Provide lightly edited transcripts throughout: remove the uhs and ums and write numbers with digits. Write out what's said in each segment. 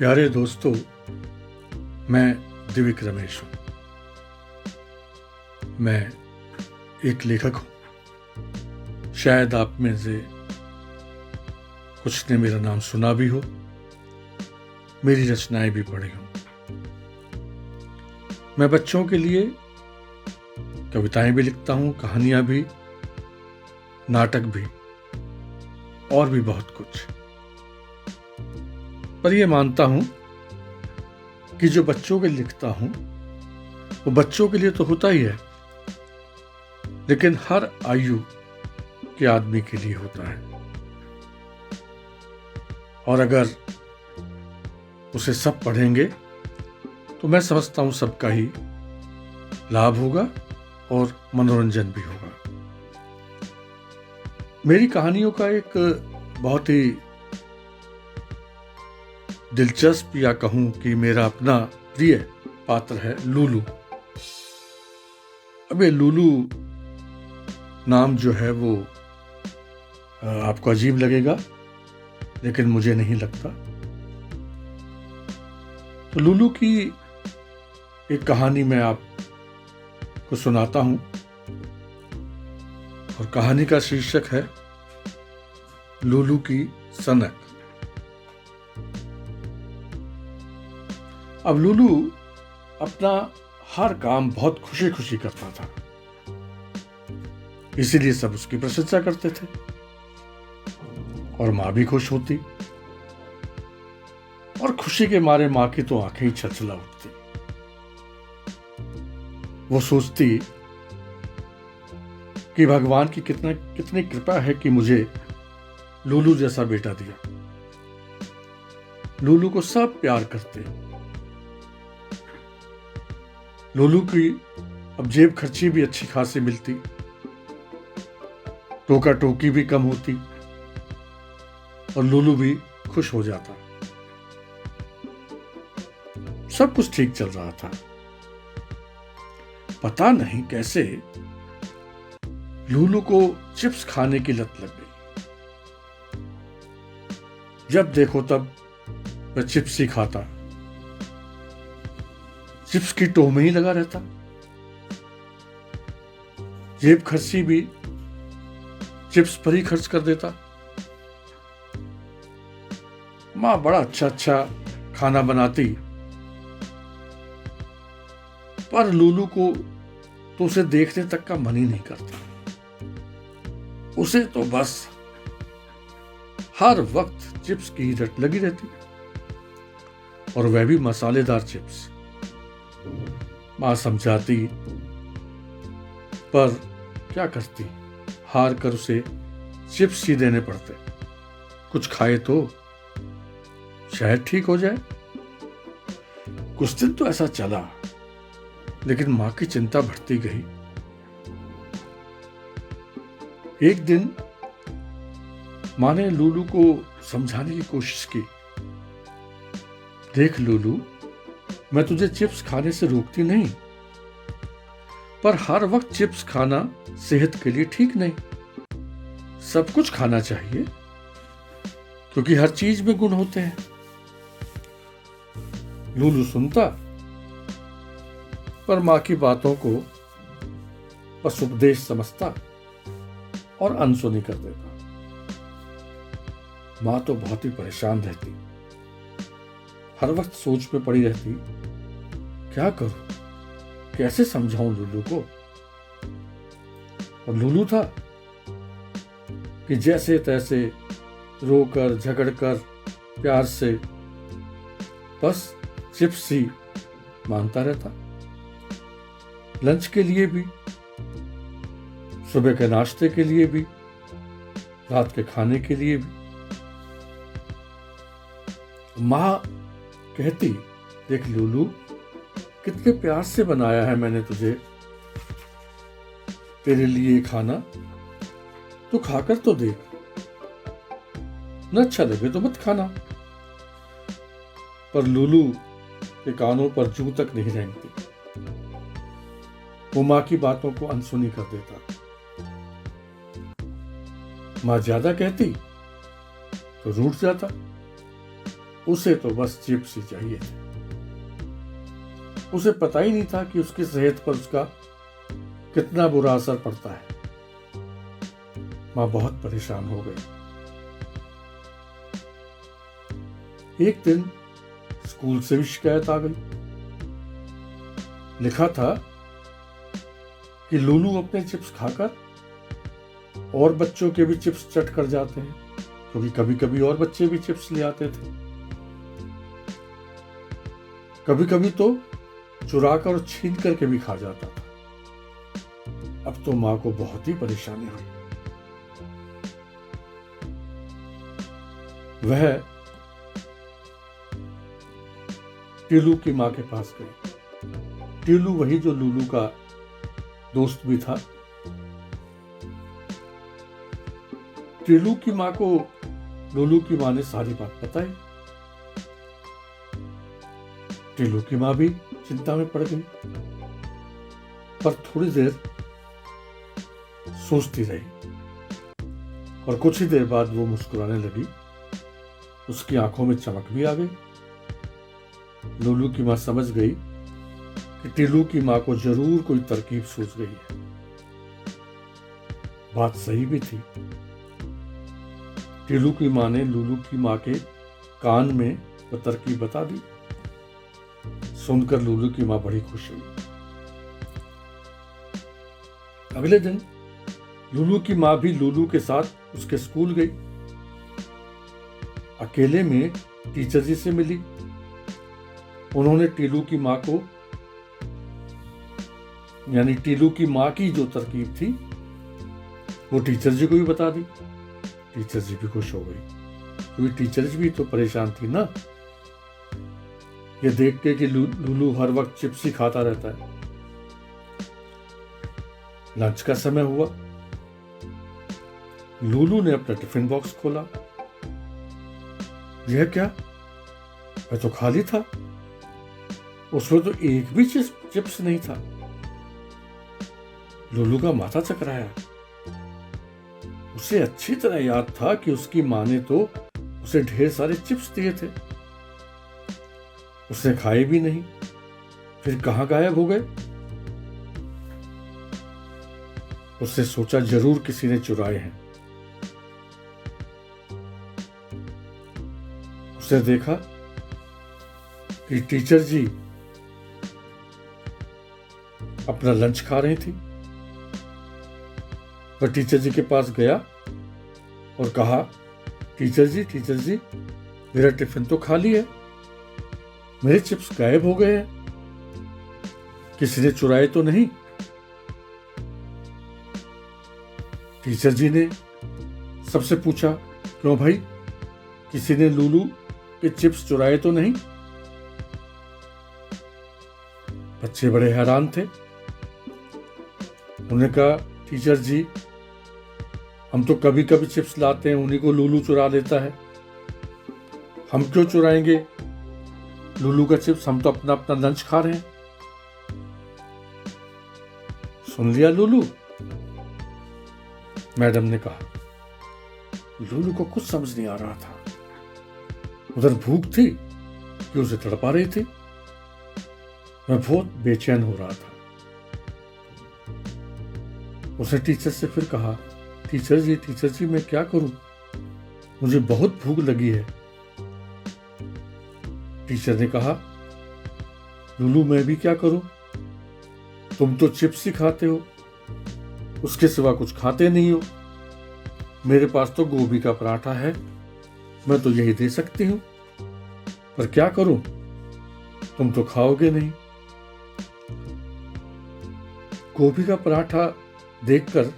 प्यारे दोस्तों, मैं दिव्यक रमेश हूँ। मैं एक लेखक हूँ। शायद आप में से कुछ ने मेरा नाम सुना भी हो, मेरी रचनाएं भी पढ़ी हों। मैं बच्चों के लिए कविताएं भी लिखता हूँ, कहानियां भी, नाटक भी और भी बहुत कुछ। पर यह मानता हूं कि जो बच्चों के लिए लिखता हूं वो बच्चों के लिए तो होता ही है, लेकिन हर आयु के आदमी के लिए होता है। और अगर उसे सब पढ़ेंगे तो मैं समझता हूं सबका ही लाभ होगा और मनोरंजन भी होगा। मेरी कहानियों का एक बहुत ही दिलचस्प या कहूं कि मेरा अपना प्रिय पात्र है लूलू। अब ये लूलू नाम जो है वो आपको अजीब लगेगा, लेकिन मुझे नहीं लगता। तो लूलू की एक कहानी मैं आपको सुनाता हूं और कहानी का शीर्षक है लूलू की सनक। अब लूलू अपना हर काम बहुत खुशी खुशी करता था, इसीलिए सब उसकी प्रशंसा करते थे और मां भी खुश होती। और खुशी के मारे मां की तो आंखें ही छलछला उठती। वो सोचती कि भगवान की कितनी कृपा है कि मुझे लूलू जैसा बेटा दिया। लूलू को सब प्यार करते। लूलू की अब जेब खर्ची भी अच्छी खासी मिलती, टोका टोकी भी कम होती और लूलू भी खुश हो जाता। सब कुछ ठीक चल रहा था। पता नहीं कैसे लूलू को चिप्स खाने की लत लग गई। जब देखो तब वह चिप्स ही खाता, चिप्स की टोह में ही लगा रहता। जेब खर्ची भी चिप्स पर ही खर्च कर देता। मां बड़ा अच्छा अच्छा खाना बनाती, पर लूलू को तो उसे देखने तक का मन ही नहीं करता। उसे तो बस हर वक्त चिप्स की रट लगी रहती, और वह भी मसालेदार चिप्स। मां समझाती, पर क्या करती, हार कर उसे चिप्स ही देने पड़ते। कुछ खाए तो शायद ठीक हो जाए। कुछ दिन तो ऐसा चला, लेकिन मां की चिंता बढ़ती गई। एक दिन मां ने लूलू को समझाने की कोशिश की। देख लूलू, मैं तुझे चिप्स खाने से रोकती नहीं, पर हर वक्त चिप्स खाना सेहत के लिए ठीक नहीं। सब कुछ खाना चाहिए, क्योंकि हर चीज में गुण होते हैं। लूलू सुनता, पर मां की बातों को बस उपदेश समझता और अनसुनी कर देता। मां तो बहुत ही परेशान रहती, हर वक्त सोच में पड़ी रहती, क्या करूं, कैसे समझाऊं लूलू को। और लूलू था कि जैसे तैसे रोकर झगड़कर प्यार से बस चिप्स ही मांगता रहता। लंच के लिए भी, सुबह के नाश्ते के लिए भी, रात के खाने के लिए भी। मां कहती, देख लूलू, कितने प्यार से बनाया है मैंने तुझे, तेरे लिए खाना, तो खाकर तो देख, न अच्छा लगे तो मत खाना। पर लूलू के कानों पर जूं तक नहीं रेंगती। वो मां की बातों को अनसुनी कर देता। मां ज्यादा कहती तो रूठ जाता, उसे तो बस चिप्स ही चाहिए थे। उसे पता ही नहीं था कि उसकी सेहत पर उसका कितना बुरा असर पड़ता है। मां बहुत परेशान हो गई। एक दिन स्कूल से भी शिकायत आ गई। लिखा था कि लूलू अपने चिप्स खाकर और बच्चों के भी चिप्स चट कर जाते हैं, क्योंकि कभी कभी और बच्चे भी चिप्स ले आते थे। कभी कभी तो चुरा कर और छीन करके भी खा जाता था। अब तो मां को बहुत ही परेशानी हुई। वह टीलू की मां के पास गई। टीलू वही जो लूलू का दोस्त भी था। टीलू की मां को लूलू की मां ने सारी बात बताई। टीलू की मां भी चिंता में पड़ गई, पर थोड़ी देर सोचती रही और कुछ ही देर बाद वो मुस्कुराने लगी। उसकी आंखों में चमक भी आ गई। लूलू की मां समझ गई कि टीलू की मां को जरूर कोई तरकीब सूझ गई है। बात सही भी थी। टीलू की मां ने लूलू की मां के कान में वो तरकीब बता दी। सुनकर लूलू की मां बड़ी खुश हुई। अगले दिन लूलू की मां भी लूलू के साथ उसके स्कूल गई। अकेले में टीचर जी से मिली। उन्होंने टीलू की मां को, यानी टीलू की मां की जो तरकीब थी, वो टीचर जी को भी बता दी। टीचर जी भी खुश हो गई, क्योंकि टीचर जी भी तो परेशान थी ना, ये देख के कि लूलू हर वक्त चिप्स ही खाता रहता है। लंच का समय हुआ। लूलू ने अपना टिफिन बॉक्स खोला। यह क्या? वह तो खाली था। उसमें तो एक भी चिप्स नहीं था। लूलू का माथा चकराया। उसे अच्छी तरह याद था कि उसकी मां ने तो उसे ढेर सारे चिप्स दिए थे। उसने खाए भी नहीं, फिर कहां गायब हो गए? उसने सोचा जरूर किसी ने चुराए हैं। उसने देखा कि टीचर जी अपना लंच खा रही थी। वह टीचर जी के पास गया और कहा, टीचर जी, मेरा टिफिन तो खाली है, मेरे चिप्स गायब हो गए हैं, किसी ने चुराए तो नहीं? टीचर जी ने सबसे पूछा, क्यों भाई, किसी ने लूलू के चिप्स चुराए तो नहीं? बच्चे बड़े हैरान थे। उन्होंने कहा, टीचर जी, हम तो कभी कभी चिप्स लाते हैं, उन्हीं को लूलू चुरा लेता है। हम क्यों चुराएंगे लूलू का चिप्स? हम तो अपना अपना लंच खा रहे हैं। सुन लिया लूलू? मैडम ने कहा। लूलू को कुछ समझ नहीं आ रहा था। उधर भूख थी कि उसे तड़पा रही थी। मैं बहुत बेचैन हो रहा था। उसने टीचर से फिर कहा, टीचर जी, मैं क्या करूं? मुझे बहुत भूख लगी है। टीचर ने कहा, लूलू, मैं भी क्या करूं? तुम तो चिप्स ही खाते हो, उसके सिवा कुछ खाते नहीं हो। मेरे पास तो गोभी का पराठा है, मैं तो यही दे सकती हूं, पर क्या करूं, तुम तो खाओगे नहीं। गोभी का पराठा देखकर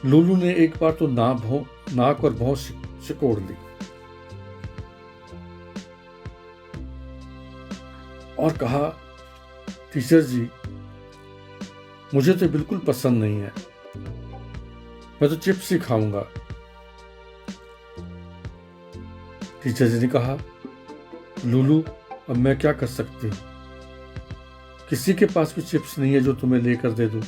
लूलू ने एक बार तो नाक और भौं सिकोड़ ली और कहा, टीचर जी, मुझे तो बिल्कुल पसंद नहीं है, मैं तो चिप्स ही खाऊंगा। टीचर जी ने कहा, लूलू, अब मैं क्या कर सकती हूँ? किसी के पास भी चिप्स नहीं है जो तुम्हें लेकर दे दूं।